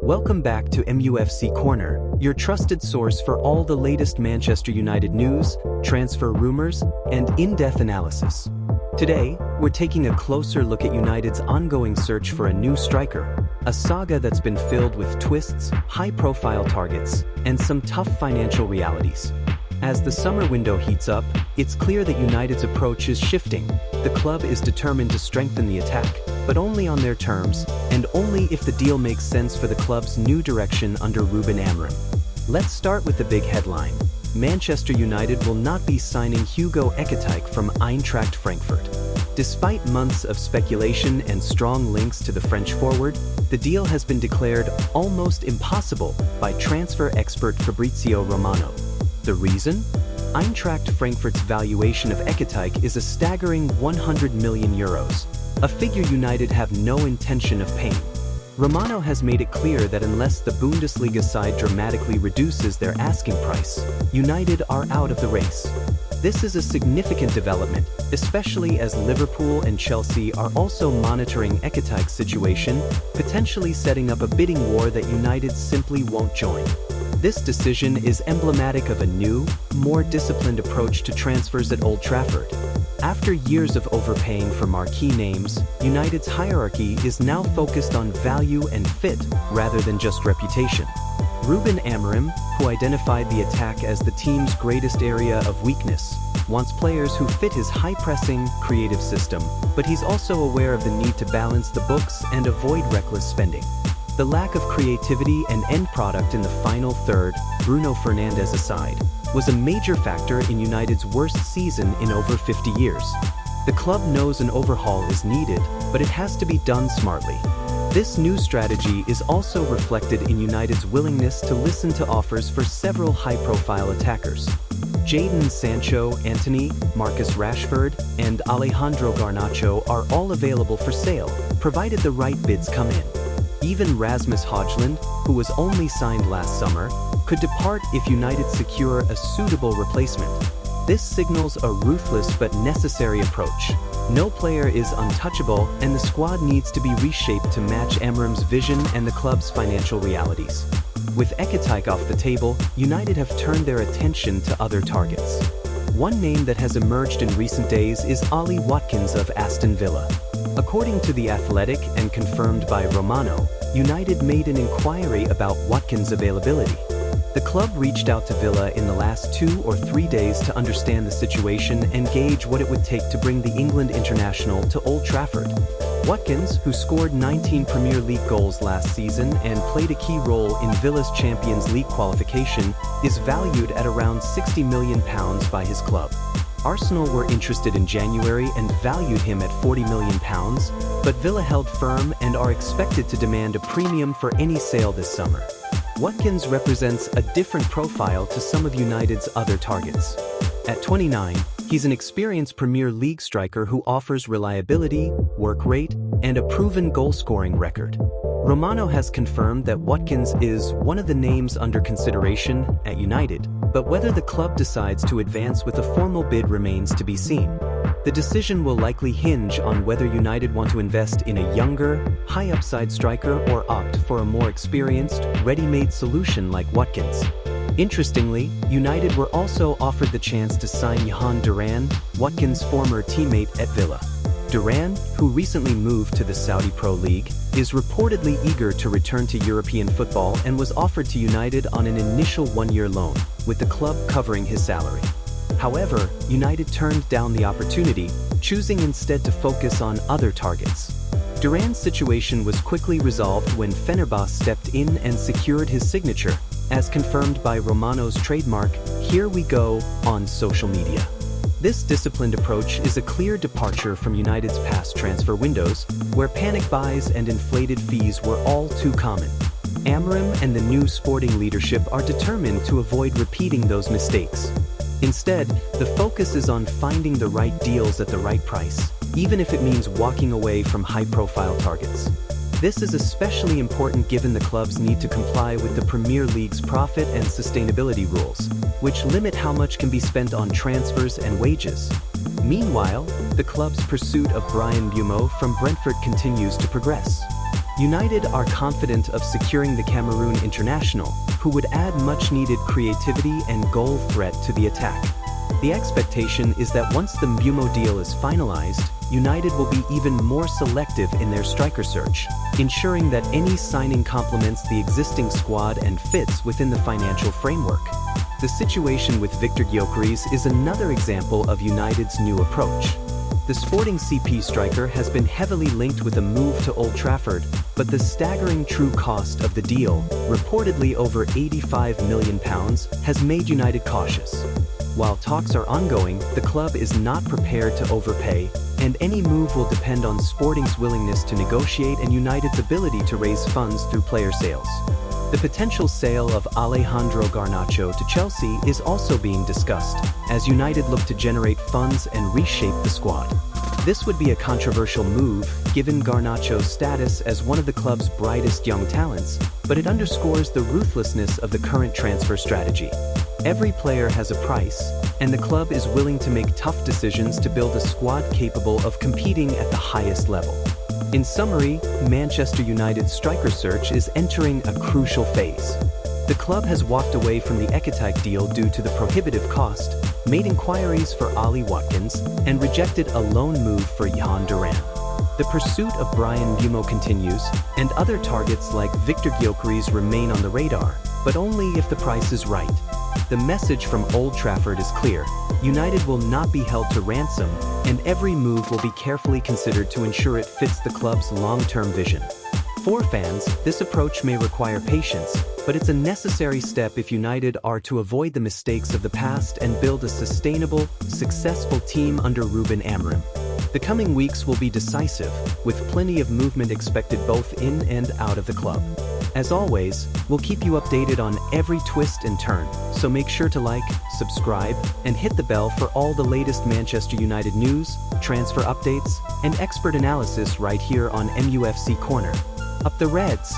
Welcome back to MUFC Corner, your trusted source for all the latest Manchester United news, transfer rumors, and in-depth analysis. Today, we're taking a closer look at United's ongoing search for a new striker, a saga that's been filled with twists, high-profile targets, and some tough financial realities. As the summer window heats up, it's clear that United's approach is shifting. The club is determined to strengthen the attack, but only on their terms, and only if the deal makes sense for the club's new direction under Ruben Amorim. Let's start with the big headline. Manchester United will not be signing Hugo Ekitike from Eintracht Frankfurt. Despite months of speculation and strong links to the French forward, the deal has been declared almost impossible by transfer expert Fabrizio Romano. The reason? Eintracht Frankfurt's valuation of Ekitike is a staggering €100 million, a figure United have no intention of paying. Romano has made it clear that unless the Bundesliga side dramatically reduces their asking price, United are out of the race. This is a significant development, especially as Liverpool and Chelsea are also monitoring Ekitike's situation, potentially setting up a bidding war that United simply won't join. This decision is emblematic of a new, more disciplined approach to transfers at Old Trafford. After years of overpaying for marquee names, United's hierarchy is now focused on value and fit rather than just reputation. Ruben Amorim, who identified the attack as the team's greatest area of weakness, wants players who fit his high-pressing, creative system, but he's also aware of the need to balance the books and avoid reckless spending. The lack of creativity and end product in the final third, Bruno Fernandes aside, was a major factor in United's worst season in over 50 years. The club knows an overhaul is needed, but it has to be done smartly. This new strategy is also reflected in United's willingness to listen to offers for several high-profile attackers. Jadon Sancho, Antony, Marcus Rashford, and Alejandro Garnacho are all available for sale, provided the right bids come in. Even Rasmus Højlund, who was only signed last summer, could depart if United secure a suitable replacement. This signals a ruthless but necessary approach. No player is untouchable, and the squad needs to be reshaped to match Amorim's vision and the club's financial realities. With Ekitike off the table, United have turned their attention to other targets. One name that has emerged in recent days is Ollie Watkins of Aston Villa. According to The Athletic and confirmed by Romano, United made an inquiry about Watkins' availability. The club reached out to Villa in the last 2 or 3 days to understand the situation and gauge what it would take to bring the England international to Old Trafford. Watkins, who scored 19 Premier League goals last season and played a key role in Villa's Champions League qualification, is valued at around £60 million by his club. Arsenal were interested in January and valued him at £40 million, but Villa held firm and are expected to demand a premium for any sale this summer. Watkins represents a different profile to some of United's other targets. At 29, he's an experienced Premier League striker who offers reliability, work rate, and a proven goal-scoring record. Romano has confirmed that Watkins is one of the names under consideration at United, but whether the club decides to advance with a formal bid remains to be seen. The decision will likely hinge on whether United want to invest in a younger, high-upside striker or opt for a more experienced, ready-made solution like Watkins. Interestingly, United were also offered the chance to sign Johan Duran, Watkins' former teammate at Villa. Duran, who recently moved to the Saudi Pro League, is reportedly eager to return to European football and was offered to United on an initial 1-year loan, with the club covering his salary. However, United turned down the opportunity, choosing instead to focus on other targets. Duran's situation was quickly resolved when Fenerbahce stepped in and secured his signature, as confirmed by Romano's trademark, "Here we go," on social media. This disciplined approach is a clear departure from United's past transfer windows, where panic buys and inflated fees were all too common. Amorim and the new sporting leadership are determined to avoid repeating those mistakes. Instead, the focus is on finding the right deals at the right price, even if it means walking away from high-profile targets. This is especially important given the club's need to comply with the Premier League's profit and sustainability rules, which limit how much can be spent on transfers and wages. Meanwhile, the club's pursuit of Bryan Mbeumo from Brentford continues to progress. United are confident of securing the Cameroon international, who would add much-needed creativity and goal threat to the attack. The expectation is that once the Mbumo deal is finalized, United will be even more selective in their striker search, ensuring that any signing complements the existing squad and fits within the financial framework. The situation with Victor Gyökeres is another example of United's new approach. The Sporting CP striker has been heavily linked with a move to Old Trafford, but the staggering true cost of the deal, reportedly over £85 million, has made United cautious. While talks are ongoing, the club is not prepared to overpay, and any move will depend on Sporting's willingness to negotiate and United's ability to raise funds through player sales. The potential sale of Alejandro Garnacho to Chelsea is also being discussed, as United look to generate funds and reshape the squad. This would be a controversial move, given Garnacho's status as one of the club's brightest young talents, but it underscores the ruthlessness of the current transfer strategy. Every player has a price, and the club is willing to make tough decisions to build a squad capable of competing at the highest level. In summary, Manchester United's striker search is entering a crucial phase. The club has walked away from the Ekitike deal due to the prohibitive cost, made inquiries for Ollie Watkins, and rejected a loan move for Johan Duran. The pursuit of Bryan Mbeumo continues, and other targets like Victor Gyökeres remain on the radar, but only if the price is right. The message from Old Trafford is clear: United will not be held to ransom, and every move will be carefully considered to ensure it fits the club's long-term vision. For fans, this approach may require patience, but it's a necessary step if United are to avoid the mistakes of the past and build a sustainable, successful team under Ruben Amorim. The coming weeks will be decisive, with plenty of movement expected both in and out of the club. As always, we'll keep you updated on every twist and turn, so make sure to like, subscribe, and hit the bell for all the latest Manchester United news, transfer updates, and expert analysis right here on MUFC Corner. Up the Reds!